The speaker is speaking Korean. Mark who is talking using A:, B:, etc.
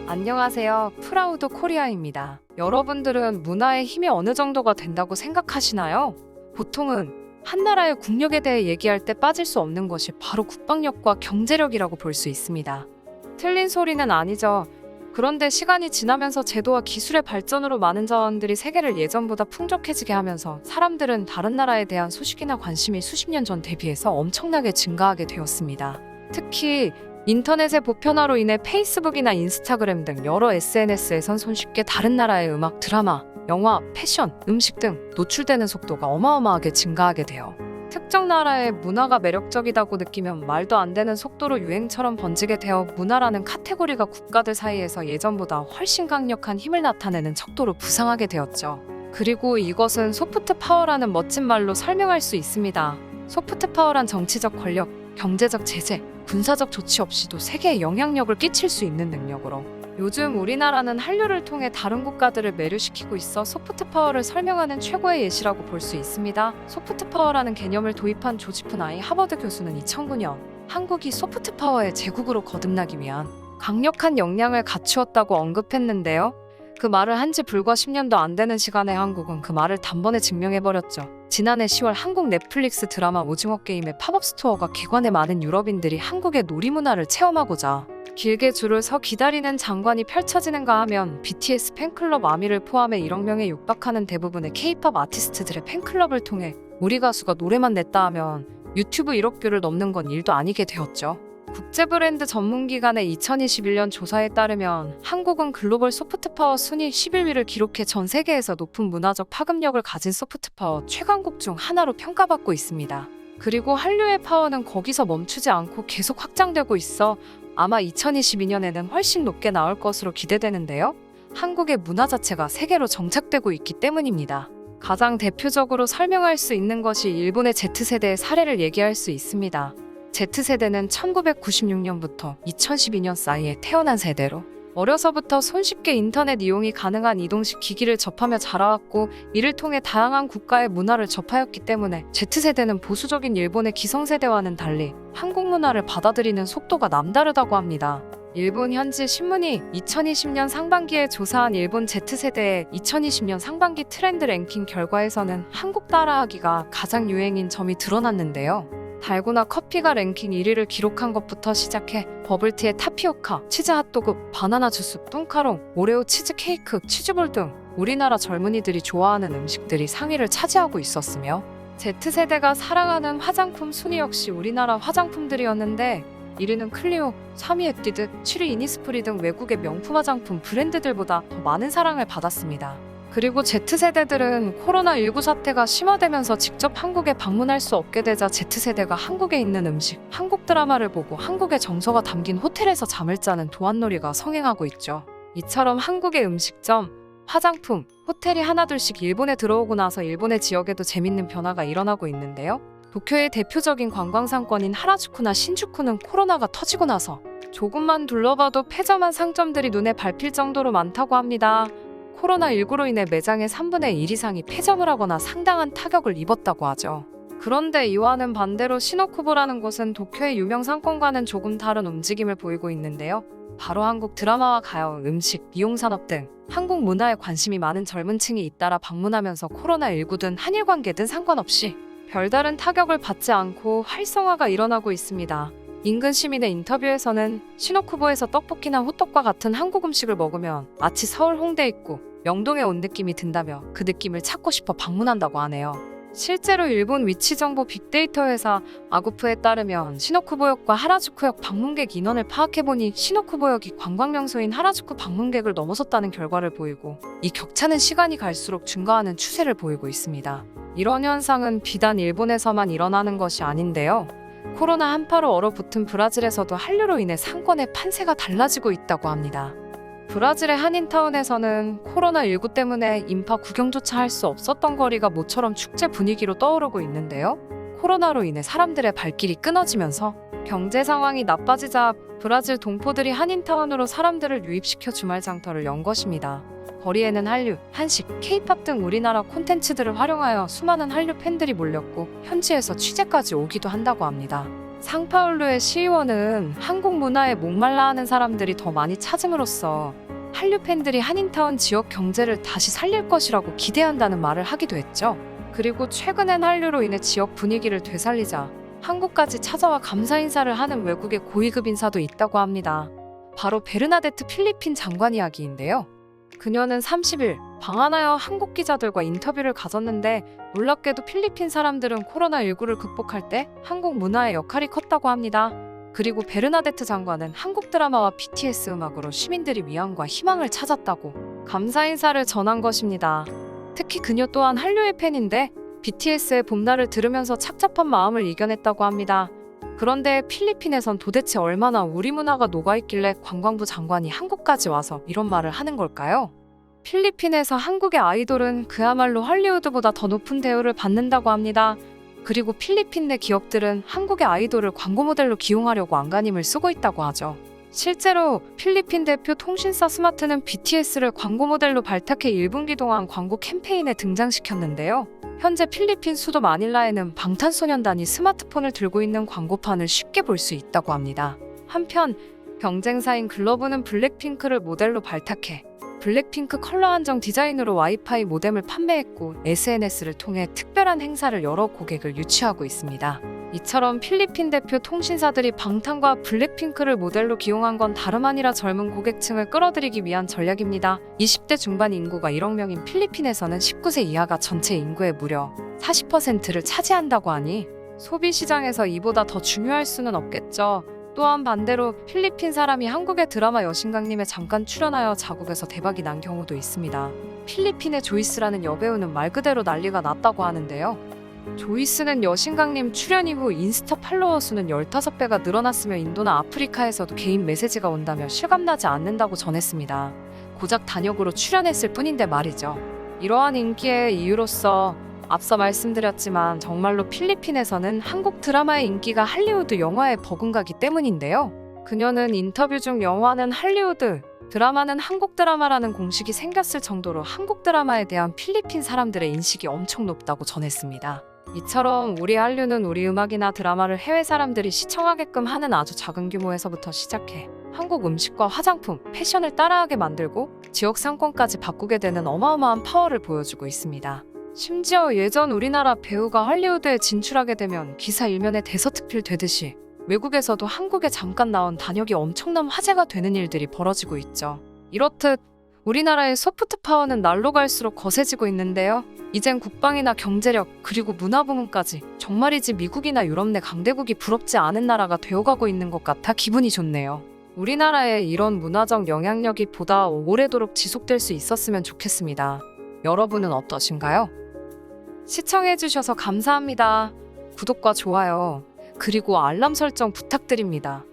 A: 안녕하세요. 프라우드 코리아입니다. 여러분들은 문화의 힘이 어느 정도가 된다고 생각하시나요? 보통은 한 나라의 국력에 대해 얘기할 때 빠질 수 없는 것이 바로 국방력과 경제력이라고 볼 수 있습니다. 틀린 소리는 아니죠. 그런데 시간이 지나면서 제도와 기술의 발전으로 많은 자원들이 세계를 예전보다 풍족해지게 하면서 사람들은 다른 나라에 대한 소식이나 관심이 수십 년 전 대비해서 엄청나게 증가하게 되었습니다. 특히 인터넷의 보편화로 인해 페이스북이나 인스타그램 등 여러 SNS에선 손쉽게 다른 나라의 음악, 드라마, 영화, 패션, 음식 등 노출되는 속도가 어마어마하게 증가하게 돼요. 특정 나라의 문화가 매력적이다고 느끼면 말도 안 되는 속도로 유행처럼 번지게 되어 문화라는 카테고리가 국가들 사이에서 예전보다 훨씬 강력한 힘을 나타내는 척도로 부상하게 되었죠. 그리고 이것은 소프트 파워라는 멋진 말로 설명할 수 있습니다. 소프트 파워란 정치적 권력, 경제적 제재, 군사적 조치 없이도 세계에 영향력을 끼칠 수 있는 능력으로 요즘 우리나라는 한류를 통해 다른 국가들을 매료시키고 있어 소프트 파워를 설명하는 최고의 예시라고 볼 수 있습니다. 소프트 파워라는 개념을 도입한 조지프 나이 하버드 교수는 2009년 한국이 소프트 파워의 제국으로 거듭나기 위한 강력한 역량을 갖추었다고 언급했는데요. 그 말을 한 지 불과 10년도 안 되는 시간에 한국은 그 말을 단번에 증명해버렸죠. 지난해 10월 한국 넷플릭스 드라마 오징어 게임의 팝업 스토어가 개관해 많은 유럽인들이 한국의 놀이문화를 체험하고자 길게 줄을 서 기다리는 장관이 펼쳐지는가 하면 BTS 팬클럽 아미를 포함해 1억 명에 육박하는 대부분의 K-팝 아티스트들의 팬클럽을 통해 우리 가수가 노래만 냈다 하면 유튜브 1억 뷰를 넘는 건 일도 아니게 되었죠. 국제 브랜드 전문기관의 2021년 조사에 따르면 한국은 글로벌 소프트파워 순위 11위를 기록해 전 세계에서 높은 문화적 파급력을 가진 소프트파워 최강국 중 하나로 평가받고 있습니다. 그리고 한류의 파워는 거기서 멈추지 않고 계속 확장되고 있어 아마 2022년에는 훨씬 높게 나올 것으로 기대되는데요. 한국의 문화 자체가 세계로 정착되고 있기 때문입니다. 가장 대표적으로 설명할 수 있는 것이 일본의 Z세대의 사례를 얘기할 수 있습니다. Z세대는 1996년부터 2012년 사이에 태어난 세대로 어려서부터 손쉽게 인터넷 이용이 가능한 이동식 기기를 접하며 자라왔고 이를 통해 다양한 국가의 문화를 접하였기 때문에 Z세대는 보수적인 일본의 기성세대와는 달리 한국 문화를 받아들이는 속도가 남다르다고 합니다. 일본 현지 신문이 2020년 상반기에 조사한 일본 Z세대의 2020년 상반기 트렌드 랭킹 결과에서는 한국 따라하기가 가장 유행인 점이 드러났는데요. 달고나 커피가 랭킹 1위를 기록한 것부터 시작해 버블티에 타피오카, 치즈 핫도그, 바나나 주스, 뚱카롱, 오레오 치즈 케이크, 치즈볼 등 우리나라 젊은이들이 좋아하는 음식들이 상위를 차지하고 있었으며 Z세대가 사랑하는 화장품 순위 역시 우리나라 화장품들이었는데 1위는 클리오, 3위 에뛰드, 7위 이니스프리 등 외국의 명품 화장품 브랜드들보다 더 많은 사랑을 받았습니다. 그리고 Z세대들은 코로나19 사태가 심화되면서 직접 한국에 방문할 수 없게 되자 Z세대가 한국에 있는 음식, 한국 드라마를 보고 한국의 정서가 담긴 호텔에서 잠을 자는 도안놀이가 성행하고 있죠. 이처럼 한국의 음식점, 화장품, 호텔이 하나둘씩 일본에 들어오고 나서 일본의 지역에도 재밌는 변화가 일어나고 있는데요. 도쿄의 대표적인 관광상권인 하라주쿠나 신주쿠는 코로나가 터지고 나서 조금만 둘러봐도 폐점한 상점들이 눈에 밟힐 정도로 많다고 합니다. 코로나19로 인해 매장의 3분의 1 이상이 폐점을 하거나 상당한 타격을 입었다고 하죠. 그런데 이와는 반대로 시노쿠보라는 곳은 도쿄의 유명 상권과는 조금 다른 움직임을 보이고 있는데요. 바로 한국 드라마와 가요, 음식, 미용산업 등 한국 문화에 관심이 많은 젊은 층이 잇따라 방문하면서 코로나19든 한일 관계든 상관없이 별다른 타격을 받지 않고 활성화가 일어나고 있습니다. 인근 시민의 인터뷰에서는 시노쿠보에서 떡볶이나 호떡과 같은 한국 음식을 먹으면 마치 서울 홍대 입구, 명동에 온 느낌이 든다며 그 느낌을 찾고 싶어 방문한다고 하네요. 실제로 일본 위치정보 빅데이터 회사 아구프에 따르면 시노쿠보역과 하라주쿠역 방문객 인원을 파악해보니 시노쿠보역이 관광명소인 하라주쿠 방문객을 넘어섰다는 결과를 보이고 이 격차는 시간이 갈수록 증가하는 추세를 보이고 있습니다. 이런 현상은 비단 일본에서만 일어나는 것이 아닌데요. 코로나 한파로 얼어붙은 브라질에서도 한류로 인해 상권의 판세가 달라지고 있다고 합니다. 브라질의 한인타운에서는 코로나19 때문에 인파 구경조차 할 수 없었던 거리가 모처럼 축제 분위기로 떠오르고 있는데요. 코로나로 인해 사람들의 발길이 끊어지면서 경제 상황이 나빠지자 브라질 동포들이 한인타운으로 사람들을 유입시켜 주말 장터를 연 것입니다. 거리에는 한류, 한식, K-팝 등 우리나라 콘텐츠들을 활용하여 수많은 한류 팬들이 몰렸고 현지에서 취재까지 오기도 한다고 합니다. 상파울루의 시의원은 한국 문화에 목말라 하는 사람들이 더 많이 찾음으로써 한류 팬들이 한인타운 지역 경제를 다시 살릴 것이라고 기대한다는 말을 하기도 했죠. 그리고 최근엔 한류로 인해 지역 분위기를 되살리자 한국까지 찾아와 감사 인사를 하는 외국의 고위급 인사도 있다고 합니다. 바로 베르나데트 필리핀 장관 이야기인데요. 그녀는 30일 방한하여 한국 기자들과 인터뷰를 가졌는데 놀랍게도 필리핀 사람들은 코로나19를 극복할 때 한국 문화의 역할이 컸다고 합니다. 그리고 베르나데트 장관은 한국 드라마와 BTS 음악으로 시민들이 위안과 희망을 찾았다고 감사 인사를 전한 것입니다. 특히 그녀 또한 한류의 팬인데 BTS의 봄날을 들으면서 착잡한 마음을 이겨냈다고 합니다. 그런데 필리핀에선 도대체 얼마나 우리 문화가 녹아있길래 관광부 장관이 한국까지 와서 이런 말을 하는 걸까요? 필리핀에서 한국의 아이돌은 그야말로 할리우드보다 더 높은 대우를 받는다고 합니다. 그리고 필리핀 내 기업들은 한국의 아이돌을 광고 모델로 기용하려고 안간힘을 쓰고 있다고 하죠. 실제로 필리핀 대표 통신사 스마트는 BTS를 광고 모델로 발탁해 1분기 동안 광고 캠페인에 등장시켰는데요. 현재 필리핀 수도 마닐라에는 방탄소년단이 스마트폰을 들고 있는 광고판을 쉽게 볼 수 있다고 합니다. 한편 경쟁사인 글러브는 블랙핑크를 모델로 발탁해 블랙핑크 컬러 한정 디자인으로 와이파이 모뎀을 판매했고 SNS를 통해 특별한 행사를 여러 고객을 유치하고 있습니다. 이처럼 필리핀 대표 통신사들이 방탄과 블랙핑크를 모델로 기용한 건 다름 아니라 젊은 고객층을 끌어들이기 위한 전략입니다. 20대 중반 인구가 1억 명인 필리핀에서는 19세 이하가 전체 인구의 무려 40%를 차지한다고 하니 소비 시장에서 이보다 더 중요할 수는 없겠죠. 또한 반대로 필리핀 사람이 한국의 드라마 여신강림에 잠깐 출연하여 자국에서 대박이 난 경우도 있습니다. 필리핀의 조이스라는 여배우는 말 그대로 난리가 났다고 하는데요. 조이스는 여신강림 출연 이후 인스타 팔로워 수는 15배가 늘어났으며 인도나 아프리카에서도 개인 메시지가 온다며 실감나지 않는다고 전했습니다. 고작 단역으로 출연했을 뿐인데 말이죠. 이러한 인기의 이유로서 앞서 말씀드렸지만 정말로 필리핀에서는 한국 드라마의 인기가 할리우드 영화에 버금가기 때문인데요. 그녀는 인터뷰 중 영화는 할리우드, 드라마는 한국 드라마라는 공식이 생겼을 정도로 한국 드라마에 대한 필리핀 사람들의 인식이 엄청 높다고 전했습니다. 이처럼 우리 한류는 우리 음악이나 드라마를 해외 사람들이 시청하게끔 하는 아주 작은 규모에서부터 시작해 한국 음식과 화장품, 패션을 따라하게 만들고 지역 상권까지 바꾸게 되는 어마어마한 파워를 보여주고 있습니다. 심지어 예전 우리나라 배우가 할리우드에 진출하게 되면 기사 일면에 대서특필 되듯이 외국에서도 한국에 잠깐 나온 단역이 엄청난 화제가 되는 일들이 벌어지고 있죠. 이렇듯 우리나라의 소프트 파워는 날로 갈수록 거세지고 있는데요. 이젠 국방이나 경제력 그리고 문화 부문까지 정말이지 미국이나 유럽 내 강대국이 부럽지 않은 나라가 되어가고 있는 것 같아 기분이 좋네요. 우리나라의 이런 문화적 영향력이 보다 오래도록 지속될 수 있었으면 좋겠습니다. 여러분은 어떠신가요? 시청해주셔서 감사합니다. 구독과 좋아요, 그리고 알람 설정 부탁드립니다.